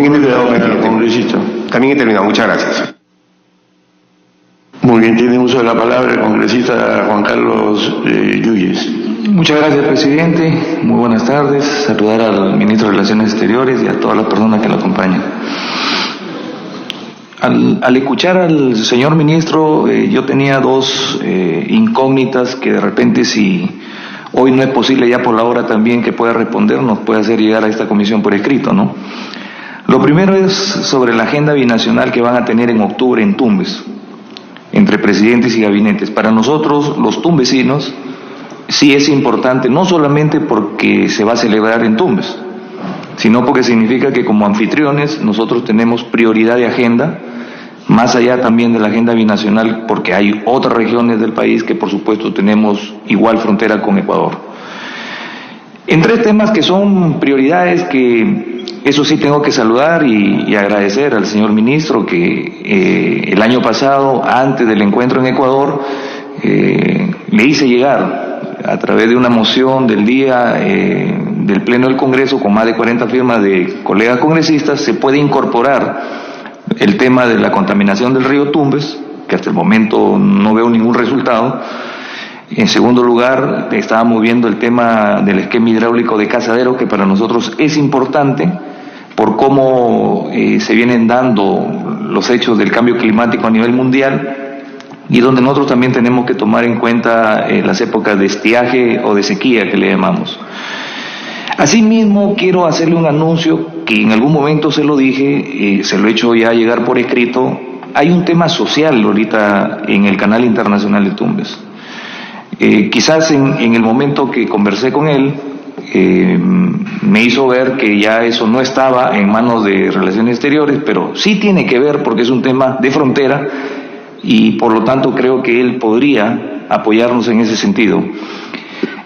También he terminado, congresista. También he terminado, muchas gracias. Muy bien, tiene uso de la palabra el congresista Juan Carlos Yuyes. Muchas gracias, presidente. Muy buenas tardes. Saludar al ministro de Relaciones Exteriores y a todas las personas que lo acompañan. Al escuchar al señor ministro, yo tenía dos incógnitas que de repente, si hoy no es posible ya por la hora también que pueda responder, nos puede hacer llegar a esta comisión por escrito, ¿no? Lo primero es sobre la agenda binacional que van a tener en octubre en Tumbes, entre presidentes y gabinetes. Para nosotros, los tumbesinos, sí es importante, no solamente porque se va a celebrar en Tumbes, sino porque significa que como anfitriones nosotros tenemos prioridad de agenda, más allá también de la agenda binacional, porque hay otras regiones del país que por supuesto tenemos igual frontera con Ecuador. En tres temas que son prioridades, que eso sí tengo que saludar y agradecer al señor ministro que el año pasado, antes del encuentro en Ecuador, le hice llegar a través de una moción del día del Pleno del Congreso con más de 40 firmas de colegas congresistas, se puede incorporar el tema de la contaminación del río Tumbes, que hasta el momento no veo ningún resultado. En segundo lugar, estábamos viendo el tema del esquema hidráulico de Cazadero, que para nosotros es importante por cómo se vienen dando los hechos del cambio climático a nivel mundial, y donde nosotros también tenemos que tomar en cuenta las épocas de estiaje o de sequía que le llamamos. Asimismo, quiero hacerle un anuncio que en algún momento se lo dije, se lo he hecho ya llegar por escrito. Hay un tema social ahorita en el canal internacional de Tumbes. Quizás en el momento que conversé con él, me hizo ver que ya eso no estaba en manos de Relaciones Exteriores, pero sí tiene que ver porque es un tema de frontera y por lo tanto creo que él podría apoyarnos en ese sentido.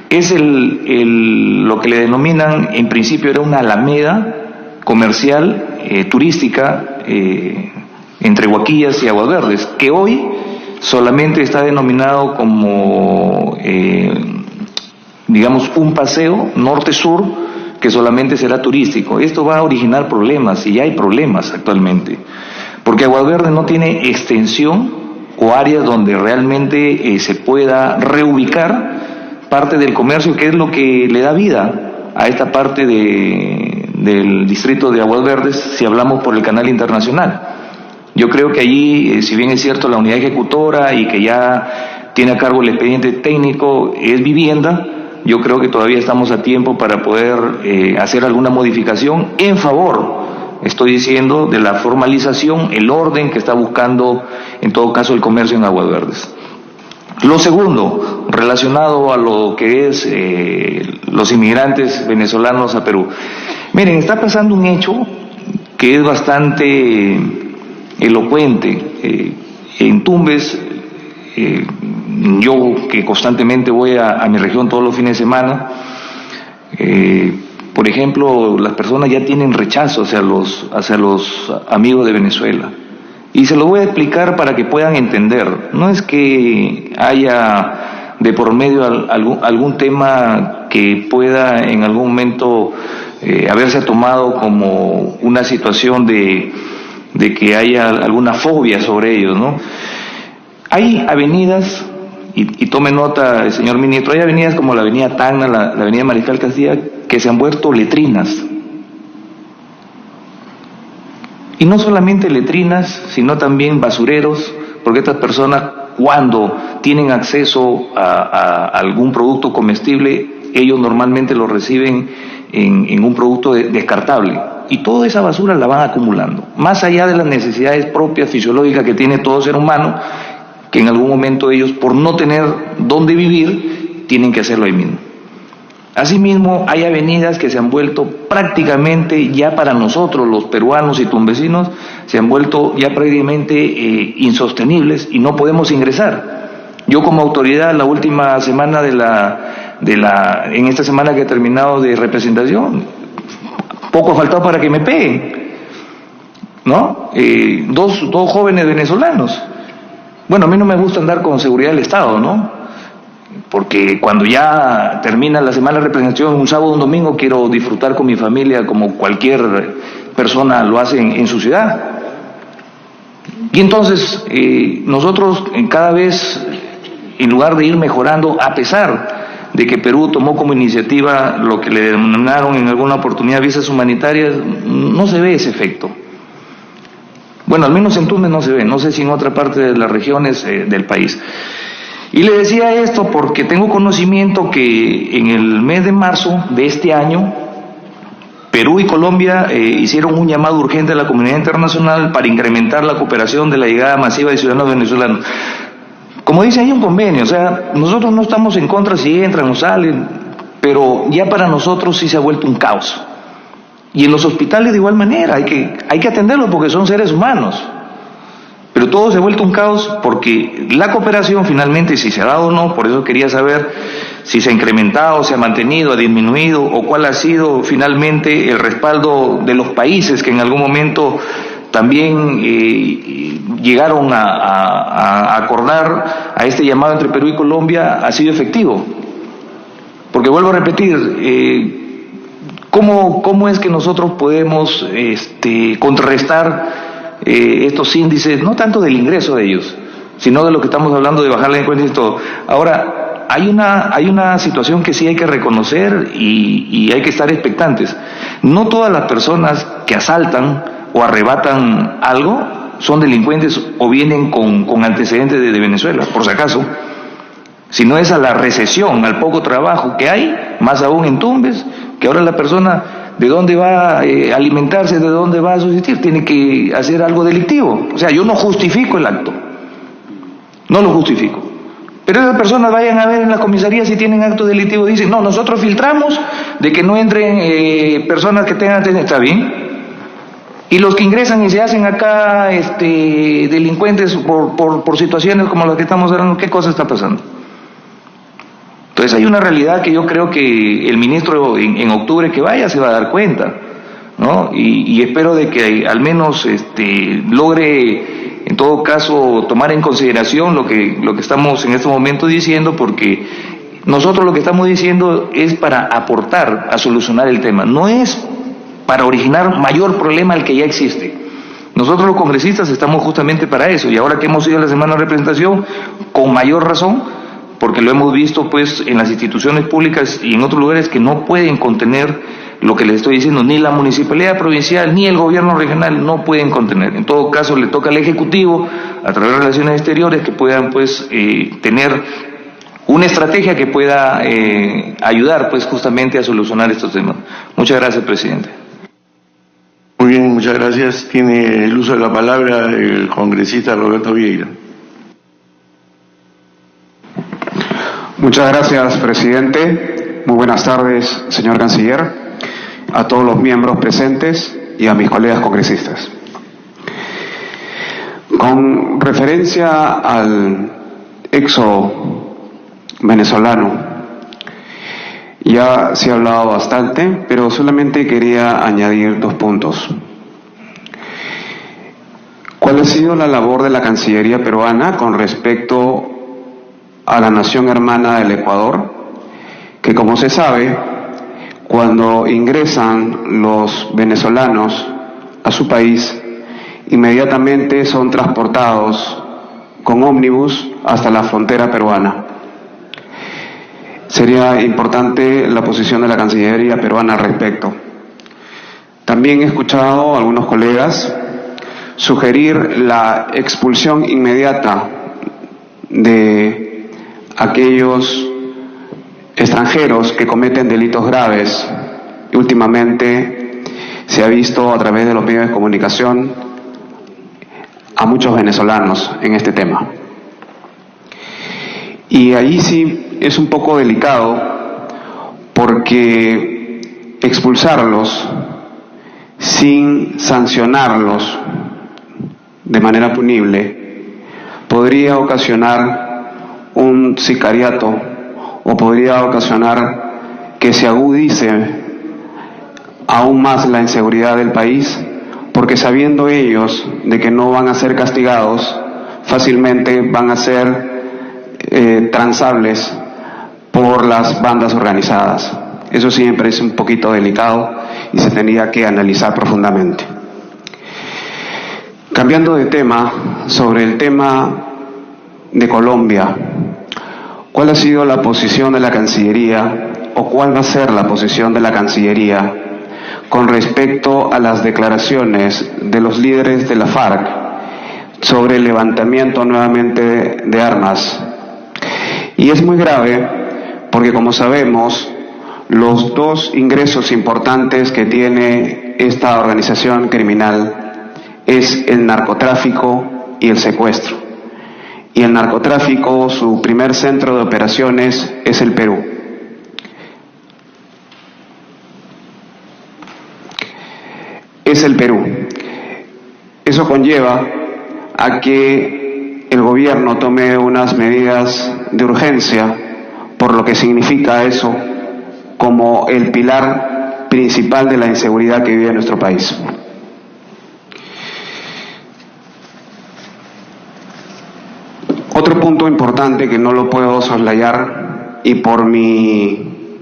Es lo que le denominan, en principio era una alameda comercial, turística, entre Huaquillas y Aguas Verdes, que hoy solamente está denominado como, digamos, un paseo norte-sur que solamente será turístico. Esto va a originar problemas, y ya hay problemas actualmente, porque Aguas Verdes no tiene extensión o áreas donde realmente se pueda reubicar parte del comercio, que es lo que le da vida a esta parte del distrito de Aguas Verdes, si hablamos por el canal internacional. Yo creo que allí, si bien es cierto la unidad ejecutora y que ya tiene a cargo el expediente técnico es vivienda, yo creo que todavía estamos a tiempo para poder hacer alguna modificación en favor, estoy diciendo, de la formalización, el orden que está buscando en todo caso el comercio en Aguas Verdes. Lo segundo, relacionado a lo que es los inmigrantes venezolanos a Perú. Miren, está pasando un hecho que es bastante elocuente. En Tumbes, yo que constantemente voy a mi región todos los fines de semana, por ejemplo, las personas ya tienen rechazo hacia los amigos de Venezuela. Y se lo voy a explicar para que puedan entender. No es que haya de por medio algún tema que pueda en algún momento haberse tomado como una situación de que haya alguna fobia sobre ellos, ¿no? Hay avenidas, y tome nota, señor ministro, hay avenidas como la avenida Tacna, la avenida Mariscal Castilla, que se han vuelto letrinas. Y no solamente letrinas, sino también basureros, porque estas personas, cuando tienen acceso a algún producto comestible, ellos normalmente lo reciben en un producto descartable. Y toda esa basura la van acumulando, más allá de las necesidades propias, fisiológicas que tiene todo ser humano, que en algún momento ellos, por no tener dónde vivir, tienen que hacerlo ahí mismo. Asimismo, hay avenidas que se han vuelto prácticamente, ya para nosotros los peruanos y tumbesinos, se han vuelto ya prácticamente insostenibles y no podemos ingresar. Yo como autoridad, la última semana en esta semana que he terminado de representación, poco ha faltado para que me peguen, ¿no? Dos jóvenes venezolanos. Bueno, a mí no me gusta andar con seguridad del Estado, ¿no? Porque cuando ya termina la semana de representación, un sábado o un domingo, quiero disfrutar con mi familia como cualquier persona lo hace en su ciudad. Y entonces nosotros cada vez, en lugar de ir mejorando, a pesar de que Perú tomó como iniciativa lo que le denominaron en alguna oportunidad visas humanitarias, no se ve ese efecto. Bueno, al menos en Tumbes no se ve, no sé si en otra parte de las regiones del país. Y le decía esto porque tengo conocimiento que en el mes de marzo de este año, Perú y Colombia hicieron un llamado urgente a la comunidad internacional para incrementar la cooperación de la llegada masiva de ciudadanos venezolanos. Como dice, hay un convenio, o sea, nosotros no estamos en contra si entran o salen, pero ya para nosotros sí se ha vuelto un caos. Y en los hospitales de igual manera, hay que atenderlos porque son seres humanos. Pero todo se ha vuelto un caos porque la cooperación finalmente, si se ha dado o no, por eso quería saber si se ha incrementado, se ha mantenido, ha disminuido, o cuál ha sido finalmente el respaldo de los países que en algún momento también llegaron a acordar a este llamado entre Perú y Colombia, ha sido efectivo. Porque vuelvo a repetir, ¿cómo es que nosotros podemos contrarrestar estos índices, no tanto del ingreso de ellos, sino de lo que estamos hablando de bajar la delincuencia y todo? Ahora, hay una situación que sí hay que reconocer y hay que estar expectantes. No todas las personas que asaltan o arrebatan algo son delincuentes o vienen con antecedentes de Venezuela, por si acaso, sino es a la recesión, al poco trabajo que hay, más aún en Tumbes, que ahora la persona ¿de dónde va a alimentarse? ¿De dónde va a subsistir? Tiene que hacer algo delictivo. O sea, yo no justifico el acto. No lo justifico. Pero esas personas vayan a ver en la comisaría si tienen acto delictivo. Dicen, no, nosotros filtramos de que no entren personas que tengan... ¿Está bien? Y los que ingresan y se hacen acá delincuentes por situaciones como las que estamos hablando, ¿qué cosa está pasando? Entonces hay una realidad que yo creo que el ministro en octubre que vaya se va a dar cuenta, ¿no? Y espero de que al menos logre en todo caso tomar en consideración lo que estamos en este momento diciendo, porque nosotros lo que estamos diciendo es para aportar a solucionar el tema, no es para originar mayor problema al que ya existe. Nosotros los congresistas estamos justamente para eso, y ahora que hemos ido a la semana de representación, con mayor razón, porque lo hemos visto pues en las instituciones públicas y en otros lugares que no pueden contener lo que les estoy diciendo, ni la municipalidad provincial ni el gobierno regional no pueden contener. En todo caso le toca al Ejecutivo, a través de relaciones exteriores, que puedan pues tener una estrategia que pueda ayudar pues justamente a solucionar estos temas. Muchas gracias, presidente. Muy bien, muchas gracias. Tiene el uso de la palabra el congresista Roberto Vieira. Muchas gracias, presidente. Muy buenas tardes, señor canciller, a todos los miembros presentes y a mis colegas congresistas. Con referencia al éxodo venezolano, ya se ha hablado bastante, pero solamente quería añadir 2 puntos. ¿Cuál ha sido la labor de la Cancillería peruana con respecto a la nación hermana del Ecuador? Que, como se sabe, cuando ingresan los venezolanos a su país, inmediatamente son transportados con ómnibus hasta la frontera peruana. Sería importante la posición de la Cancillería peruana al respecto. También he escuchado a algunos colegas sugerir la expulsión inmediata de aquellos extranjeros que cometen delitos graves. Y últimamente se ha visto a través de los medios de comunicación a muchos venezolanos en este tema. Y ahí sí es un poco delicado, porque expulsarlos sin sancionarlos de manera punible podría ocasionar un sicariato, o podría ocasionar que se agudice aún más la inseguridad del país, porque sabiendo ellos de que no van a ser castigados, fácilmente van a ser transables por las bandas organizadas. Eso sí me parece un poquito delicado y se tendría que analizar profundamente. Cambiando de tema, sobre el tema de Colombia, ¿cuál ha sido la posición de la Cancillería o cuál va a ser la posición de la Cancillería con respecto a las declaraciones de los líderes de la FARC sobre el levantamiento nuevamente de armas? Y es muy grave porque, como sabemos, los dos ingresos importantes que tiene esta organización criminal es el narcotráfico y el secuestro. Y el narcotráfico, su primer centro de operaciones es el Perú. Es el Perú. Eso conlleva a que el gobierno tome unas medidas de urgencia, por lo que significa eso como el pilar principal de la inseguridad que vive nuestro país. Otro punto importante que no lo puedo soslayar, y por mi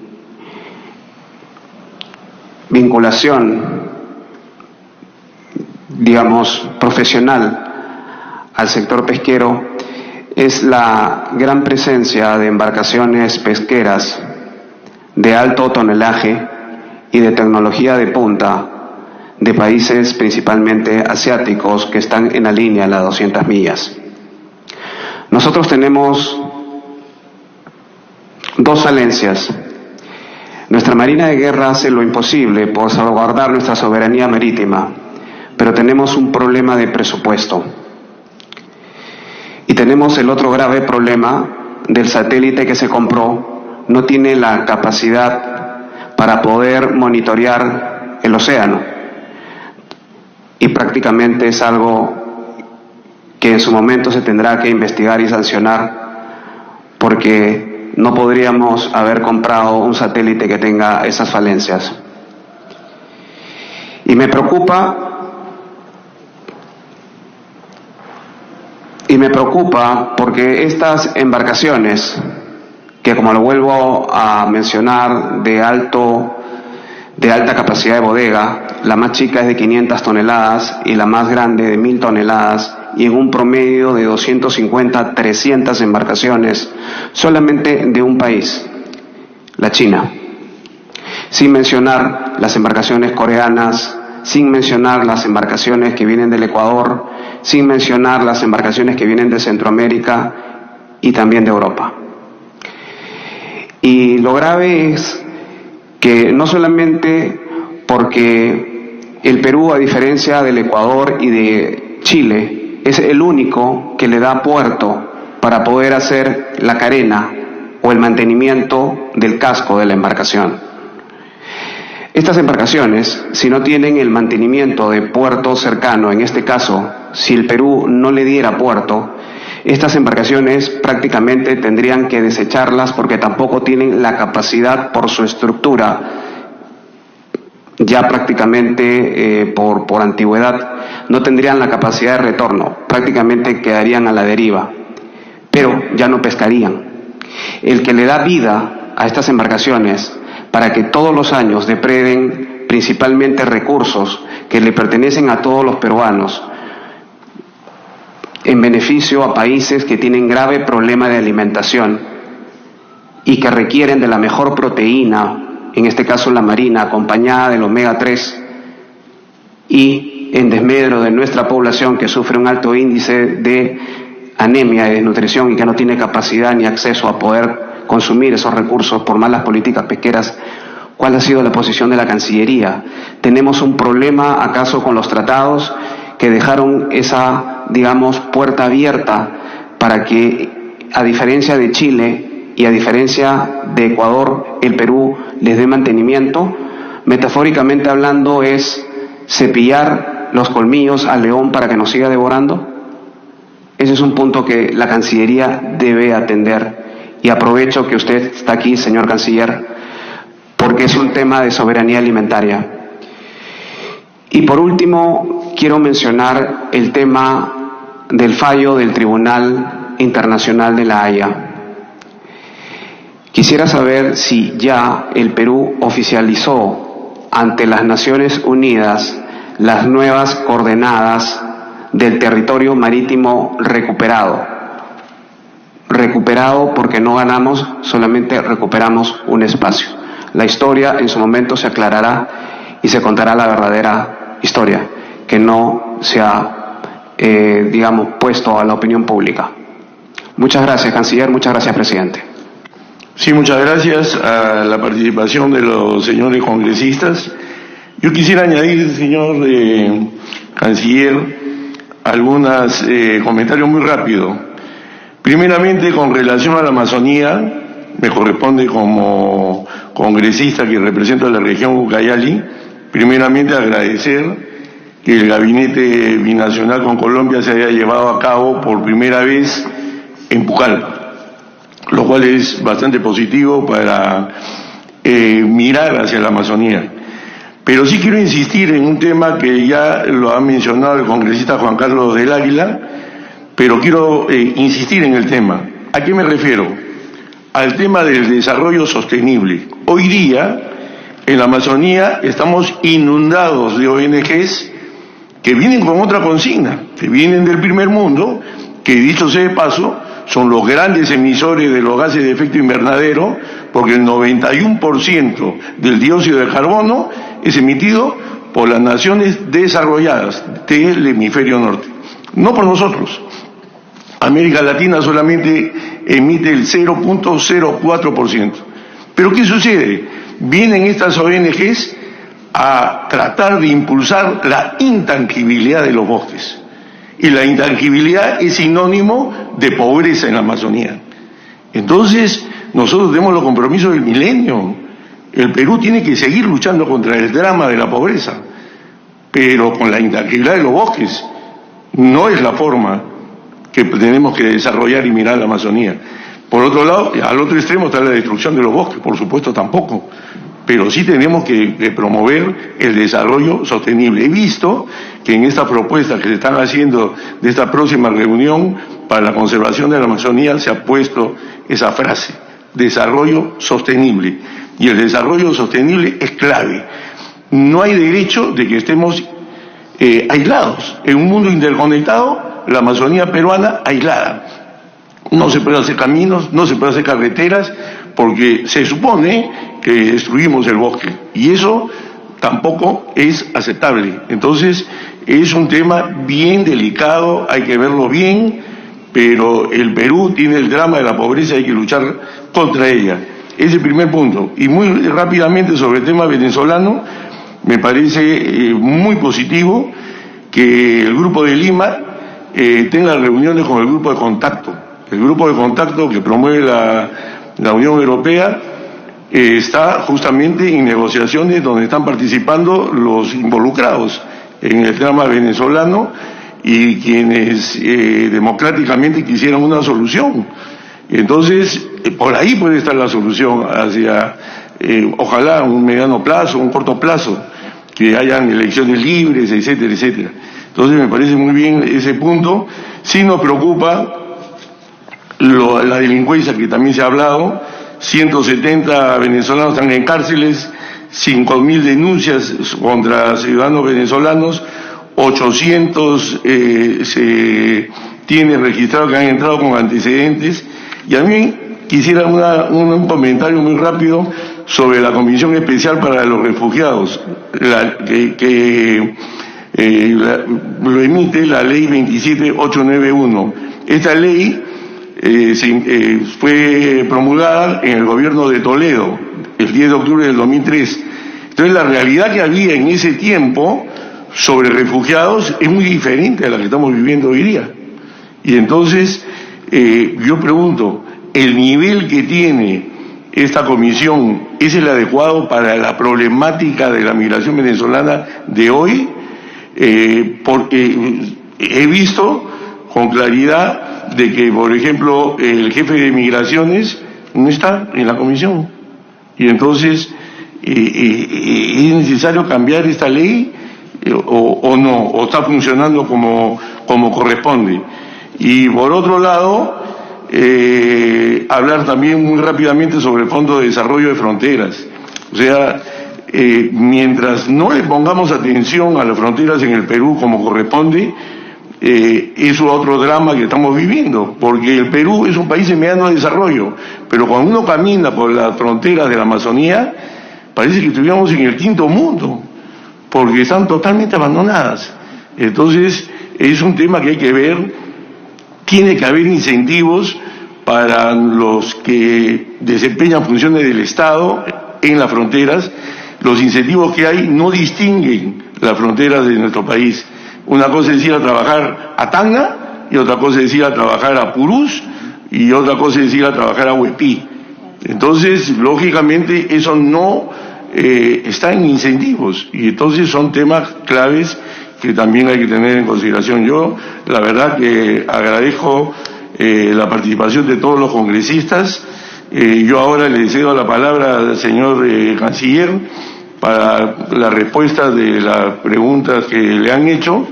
vinculación, digamos, profesional al sector pesquero, es la gran presencia de embarcaciones pesqueras de alto tonelaje y de tecnología de punta de países principalmente asiáticos que están en la línea de las 200 millas. Nosotros tenemos dos falencias. Nuestra Marina de Guerra hace lo imposible por salvaguardar nuestra soberanía marítima, pero tenemos un problema de presupuesto. Y tenemos el otro grave problema del satélite que se compró, no tiene la capacidad para poder monitorear el océano. Y prácticamente es algo que en su momento se tendrá que investigar y sancionar, porque no podríamos haber comprado un satélite que tenga esas falencias. Y me preocupa porque estas embarcaciones, que como lo vuelvo a mencionar, de alta capacidad de bodega, la más chica es de 500 toneladas y la más grande de 1000 toneladas, y en un promedio de 250 a 300 embarcaciones solamente de un país, la China. Sin mencionar las embarcaciones coreanas, sin mencionar las embarcaciones que vienen del Ecuador, sin mencionar las embarcaciones que vienen de Centroamérica y también de Europa. Y lo grave es que no solamente porque el Perú, a diferencia del Ecuador y de Chile, es el único que le da puerto para poder hacer la carena o el mantenimiento del casco de la embarcación. Estas embarcaciones, si no tienen el mantenimiento de puerto cercano, en este caso, si el Perú no le diera puerto, estas embarcaciones prácticamente tendrían que desecharlas porque tampoco tienen la capacidad por su estructura, ya prácticamente por antigüedad, no tendrían la capacidad de retorno, prácticamente quedarían a la deriva, pero ya no pescarían. El que le da vida a estas embarcaciones para que todos los años depreden principalmente recursos que le pertenecen a todos los peruanos, en beneficio a países que tienen grave problema de alimentación y que requieren de la mejor proteína, en este caso la marina, acompañada del omega 3, y en desmedro de nuestra población que sufre un alto índice de anemia y desnutrición y que no tiene capacidad ni acceso a poder consumir esos recursos por malas políticas pesqueras. ¿Cuál ha sido la posición de la Cancillería? ¿Tenemos un problema acaso con los tratados que dejaron esa, digamos, puerta abierta para que, a diferencia de Chile y a diferencia de Ecuador, el Perú les dé mantenimiento? Metafóricamente hablando, es cepillar los colmillos al león para que nos siga devorando. Ese es un punto que la Cancillería debe atender, y aprovecho que usted está aquí, señor Canciller, porque es un tema de soberanía alimentaria. Y por último, quiero mencionar el tema del fallo del Tribunal Internacional de La Haya. Quisiera saber si ya el Perú oficializó ante las Naciones Unidas las nuevas coordenadas del territorio marítimo recuperado. Recuperado porque no ganamos, solamente recuperamos un espacio. La historia en su momento se aclarará y se contará la verdadera historia, que no se ha, puesto a la opinión pública. Muchas gracias, canciller. Muchas gracias, presidente. Sí, muchas gracias a la participación de los señores congresistas. Yo quisiera añadir, señor canciller, algunos comentarios muy rápidos. Primeramente, con relación a la Amazonía, me corresponde como congresista que representa la región Ucayali, primeramente agradecer que el gabinete binacional con Colombia se haya llevado a cabo por primera vez en Pucallpa, lo cual es bastante positivo para mirar hacia la Amazonía. Pero sí quiero insistir en un tema que ya lo ha mencionado el congresista Juan Carlos del Águila, pero quiero insistir en el tema. ¿A qué me refiero? Al tema del desarrollo sostenible. Hoy día, en la Amazonía, estamos inundados de ONGs que vienen con otra consigna, que vienen del primer mundo, que dicho sea de paso, son los grandes emisores de los gases de efecto invernadero, porque el 91% del dióxido de carbono es emitido por las naciones desarrolladas del hemisferio norte, no por nosotros. América Latina solamente emite el 0.04%. ¿Pero qué sucede? Vienen estas ONGs a tratar de impulsar la intangibilidad de los bosques. Y la intangibilidad es sinónimo de pobreza en la Amazonía. Entonces, nosotros tenemos los compromisos del milenio. El Perú tiene que seguir luchando contra el drama de la pobreza, pero con la intangibilidad de los bosques no es la forma que tenemos que desarrollar y mirar la Amazonía. Por otro lado, al otro extremo está la destrucción de los bosques, por supuesto tampoco, pero sí tenemos que promover el desarrollo sostenible. He visto que en estas propuestas que se están haciendo de esta próxima reunión para la conservación de la Amazonía se ha puesto esa frase, desarrollo sostenible. Y el desarrollo sostenible es clave. No hay derecho de que estemos aislados. En un mundo interconectado, la Amazonía peruana aislada. No se puede hacer caminos, no se puede hacer carreteras, porque se supone que destruimos el bosque. Y eso tampoco es aceptable. Entonces, es un tema bien delicado, hay que verlo bien, pero el Perú tiene el drama de la pobreza y hay que luchar contra ella. Ese es el primer punto. Y muy rápidamente sobre el tema venezolano, me parece muy positivo que el Grupo de Lima tenga reuniones con el Grupo de Contacto. El Grupo de Contacto que promueve la Unión Europea está justamente en negociaciones donde están participando los involucrados en el drama venezolano y quienes democráticamente quisieran una solución. Entonces, por ahí puede estar la solución hacia, ojalá, un mediano plazo, un corto plazo, que hayan elecciones libres, etcétera, etcétera. Entonces, me parece muy bien ese punto. Sí nos preocupa la delincuencia, que también se ha hablado. 170 venezolanos están en cárceles, 5.000 denuncias contra ciudadanos venezolanos, 800 se tiene registrado que han entrado con antecedentes. Y a mí quisiera un comentario muy rápido sobre la Comisión Especial para los Refugiados, lo emite la Ley 27891. Esta ley fue promulgada en el gobierno de Toledo el 10 de octubre del 2003. Entonces, la realidad que había en ese tiempo sobre refugiados es muy diferente a la que estamos viviendo hoy día. Y entonces, yo pregunto, ¿el nivel que tiene esta comisión es el adecuado para la problemática de la migración venezolana de hoy? Porque he visto con claridad de que, por ejemplo, el jefe de migraciones no está en la comisión. Y entonces, ¿es necesario cambiar esta ley o no? ¿O está funcionando como corresponde? Y por otro lado, hablar también muy rápidamente sobre el Fondo de Desarrollo de Fronteras. O sea, mientras no le pongamos atención a las fronteras en el Perú como corresponde, es otro drama que estamos viviendo, porque el Perú es un país en mediano desarrollo, pero cuando uno camina por las fronteras de la Amazonía, parece que estuviéramos en el quinto mundo, porque están totalmente abandonadas. Entonces, es un tema que hay que ver. Tiene que haber incentivos para los que desempeñan funciones del Estado en las fronteras. Los incentivos que hay no distinguen las fronteras de nuestro país. Una cosa es ir a trabajar a Tacna, y otra cosa es ir a trabajar a Purús, y otra cosa es ir a trabajar a Huepí. Entonces, lógicamente, eso no está en incentivos, y entonces son temas claves que también hay que tener en consideración. Yo, la verdad que agradezco la participación de todos los congresistas. Yo ahora le cedo la palabra al señor canciller para la respuesta de las preguntas que le han hecho.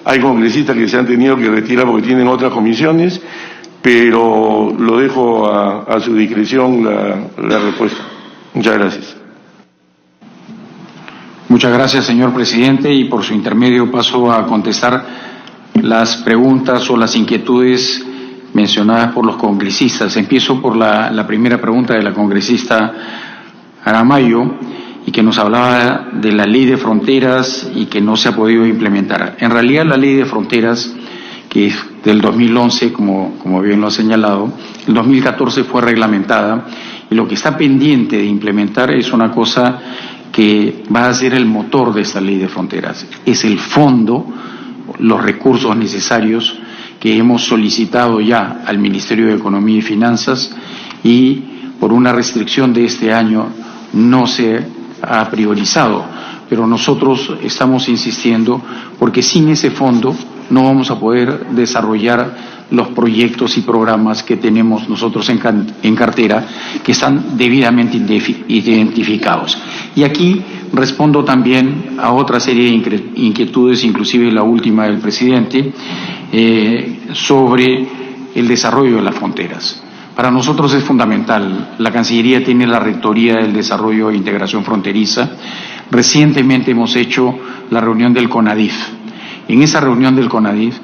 Hay congresistas que se han tenido que retirar porque tienen otras comisiones, pero lo dejo a su discreción la respuesta. Muchas gracias. Muchas gracias, señor presidente, y por su intermedio paso a contestar las preguntas o las inquietudes mencionadas por los congresistas. Empiezo por la primera pregunta de la congresista Aramayo, y que nos hablaba de la ley de fronteras y que no se ha podido implementar. En realidad, la ley de fronteras, que es del 2011, como bien lo ha señalado, el 2014 fue reglamentada, y lo que está pendiente de implementar es una cosa que va a ser el motor de esta ley de fronteras. Es el fondo, los recursos necesarios que hemos solicitado ya al Ministerio de Economía y Finanzas, y por una restricción de este año no se ha priorizado, pero nosotros estamos insistiendo porque sin ese fondo no vamos a poder desarrollar los proyectos y programas que tenemos nosotros en cartera, que están debidamente identificados. Y aquí respondo también a otra serie de inquietudes, inclusive la última del presidente, sobre el desarrollo de las fronteras. Para nosotros es fundamental. La Cancillería tiene la Rectoría del Desarrollo e Integración Fronteriza. Recientemente hemos hecho la reunión del CONADIF. En esa reunión del CONADIF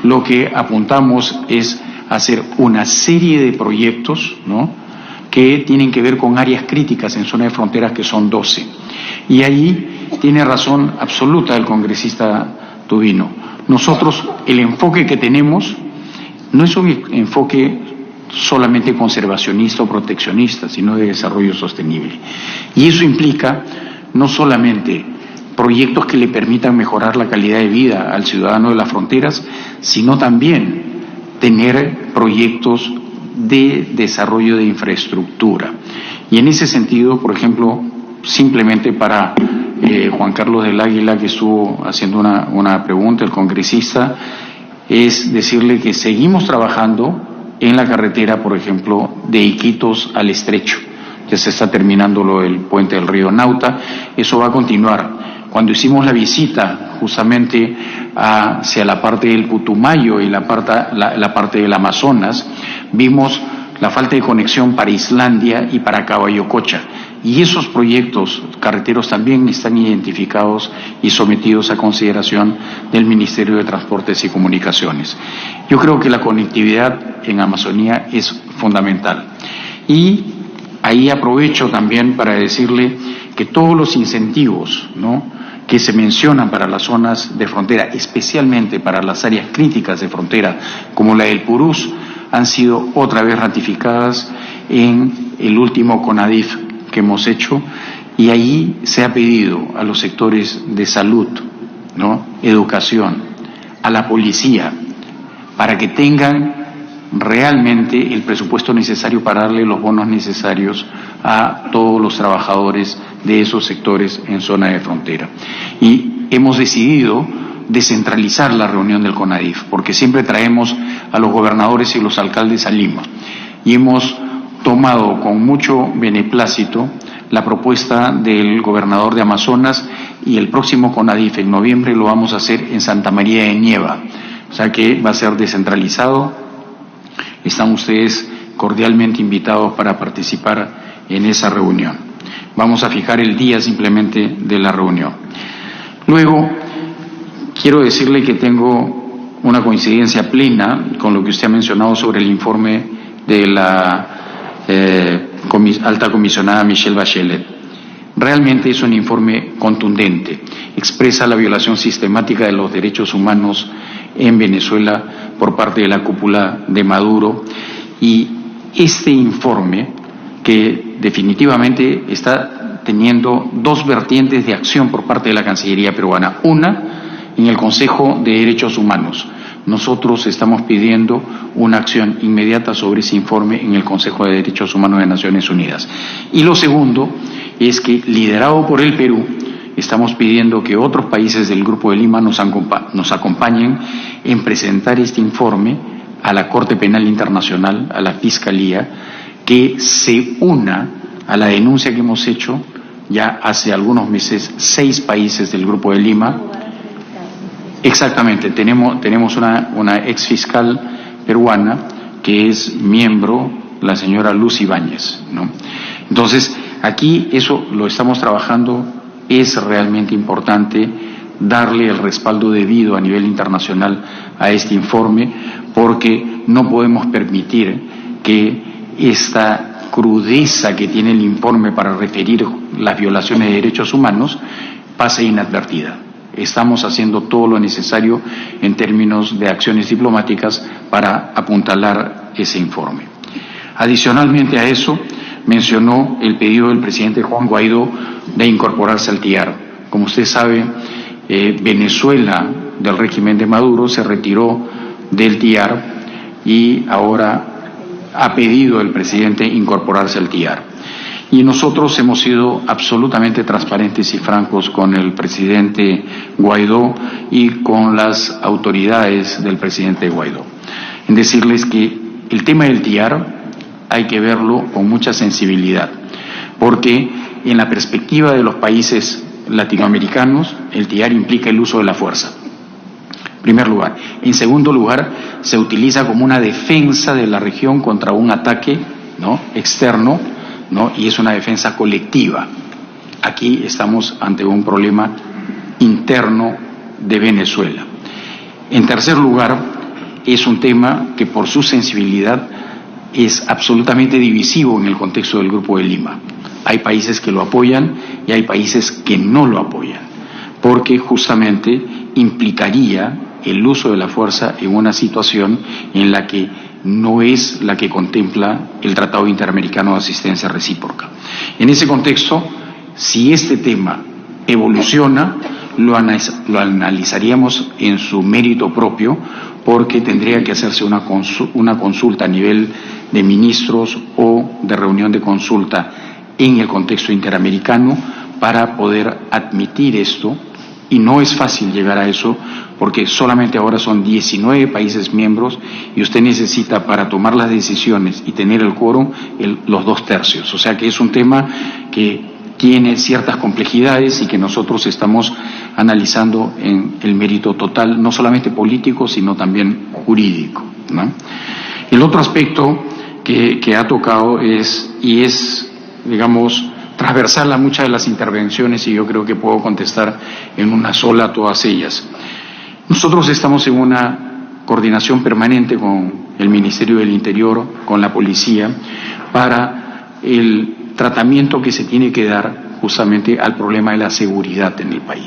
lo que apuntamos es hacer una serie de proyectos, ¿no?, que tienen que ver con áreas críticas en zona de fronteras, que son 12. Y ahí tiene razón absoluta el congresista Tubino. Nosotros, el enfoque que tenemos no es un enfoque solamente conservacionista o proteccionista, sino de desarrollo sostenible. Y eso implica no solamente proyectos que le permitan mejorar la calidad de vida al ciudadano de las fronteras, sino también tener proyectos de desarrollo de infraestructura. Y en ese sentido, por ejemplo, simplemente para Juan Carlos del Águila, que estuvo haciendo una pregunta, el congresista, es decirle que seguimos trabajando en la carretera, por ejemplo, de Iquitos al Estrecho. Ya se está terminando el puente del río Nauta, eso va a continuar. Cuando hicimos la visita justamente hacia la parte del Putumayo y la parte del Amazonas, vimos la falta de conexión para Islandia y para Caballococha. Y esos proyectos carreteros también están identificados y sometidos a consideración del Ministerio de Transportes y Comunicaciones. Yo creo que la conectividad en Amazonía es fundamental. Y ahí aprovecho también para decirle que todos los incentivos, ¿no?, que se mencionan para las zonas de frontera, especialmente para las áreas críticas de frontera, como la del Purús, han sido otra vez ratificadas en el último CONADIF que hemos hecho, y ahí se ha pedido a los sectores de salud, ¿no?, educación, a la policía, para que tengan realmente el presupuesto necesario para darle los bonos necesarios a todos los trabajadores de esos sectores en zona de frontera. Y hemos decidido descentralizar la reunión del CONADIF, porque siempre traemos a los gobernadores y los alcaldes a Lima, y hemos tomado con mucho beneplácito la propuesta del gobernador de Amazonas, y el próximo CONADIF en noviembre lo vamos a hacer en Santa María de Nieva, o sea que va a ser descentralizado. Están ustedes cordialmente invitados para participar en esa reunión. Vamos a fijar el día simplemente de la reunión. Luego, quiero decirle que tengo una coincidencia plena con lo que usted ha mencionado sobre el informe de la alta comisionada Michelle Bachelet. Realmente es un informe contundente, expresa la violación sistemática de los derechos humanos en Venezuela por parte de la cúpula de Maduro, y este informe, que definitivamente está teniendo dos vertientes de acción por parte de la Cancillería peruana. Una, en el Consejo de Derechos Humanos. Nosotros estamos pidiendo una acción inmediata sobre ese informe en el Consejo de Derechos Humanos de Naciones Unidas. Y lo segundo es que, liderado por el Perú, estamos pidiendo que otros países del Grupo de Lima nos acompañen en presentar este informe a la Corte Penal Internacional, a la Fiscalía, que se una a la denuncia que hemos hecho ya hace algunos meses 6 países del Grupo de Lima. Exactamente, tenemos una ex fiscal peruana que es miembro, la señora Luz Ibáñez, ¿no? Entonces, aquí eso lo estamos trabajando. Es realmente importante darle el respaldo debido a nivel internacional a este informe, porque no podemos permitir que esta crudeza que tiene el informe para referir las violaciones de derechos humanos pase inadvertida. Estamos haciendo todo lo necesario en términos de acciones diplomáticas para apuntalar ese informe. Adicionalmente a eso, mencionó el pedido del presidente Juan Guaidó de incorporarse al TIAR. Como usted sabe, Venezuela, del régimen de Maduro, se retiró del TIAR y ahora ha pedido el presidente incorporarse al TIAR. Y nosotros hemos sido absolutamente transparentes y francos con el presidente Guaidó y con las autoridades del presidente Guaidó, en decirles que el tema del TIAR hay que verlo con mucha sensibilidad, porque en la perspectiva de los países latinoamericanos, el TIAR implica el uso de la fuerza, en primer lugar. En segundo lugar, se utiliza como una defensa de la región contra un ataque, ¿no?, externo, ¿no?, y es una defensa colectiva. Aquí estamos ante un problema interno de Venezuela. En tercer lugar, es un tema que por su sensibilidad es absolutamente divisivo en el contexto del Grupo de Lima. Hay países que lo apoyan y hay países que no lo apoyan, porque justamente implicaría el uso de la fuerza en una situación en la que no es la que contempla el Tratado Interamericano de Asistencia Recíproca. En ese contexto, si este tema evoluciona, lo analizaríamos en su mérito propio, porque tendría que hacerse una consulta a nivel de ministros o de reunión de consulta en el contexto interamericano para poder admitir esto, y no es fácil llegar a eso, porque solamente ahora son 19 países miembros y usted necesita, para tomar las decisiones y tener el quórum, los 2/3. O sea que es un tema que tiene ciertas complejidades y que nosotros estamos analizando en el mérito total, no solamente político, sino también jurídico, ¿no? El otro aspecto que ha tocado es, digamos, transversal a muchas de las intervenciones, y yo creo que puedo contestar en una sola a todas ellas. Nosotros estamos en una coordinación permanente con el Ministerio del Interior, con la policía, para el tratamiento que se tiene que dar justamente al problema de la seguridad en el país.